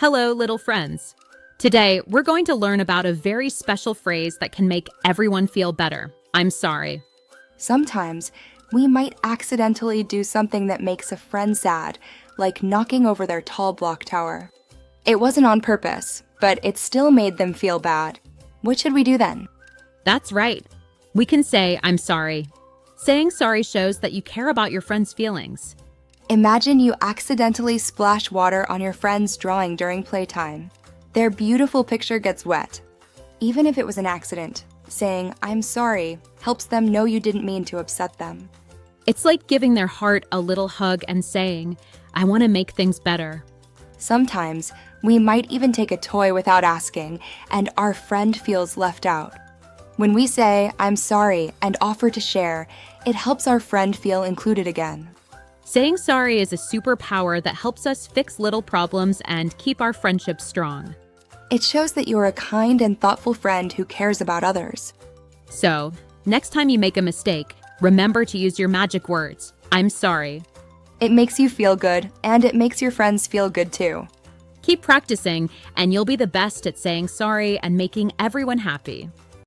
Hello, little friends. Today, we're going to learn about a very special phrase that can make everyone feel better. I'm sorry. Sometimes, we might accidentally do something that makes a friend sad, like knocking over their tall block tower. It wasn't on purpose, but it still made them feel bad. What should we do then? That's right. We can say, I'm sorry. Saying sorry shows that you care about your friend's feelings. Imagine you accidentally splash water on your friend's drawing during playtime. Their beautiful picture gets wet. Even if it was an accident, saying, I'm sorry, helps them know you didn't mean to upset them. It's like giving their heart a little hug and saying, I want to make things better. Sometimes, we might even take a toy without asking, and our friend feels left out. When we say, I'm sorry, and offer to share, it helps our friend feel included again. Saying sorry is a superpower that helps us fix little problems and keep our friendship strong. It shows that you're a kind and thoughtful friend who cares about others. So, next time you make a mistake, remember to use your magic words, I'm sorry. It makes you feel good, and it makes your friends feel good too. Keep practicing, and you'll be the best at saying sorry and making everyone happy.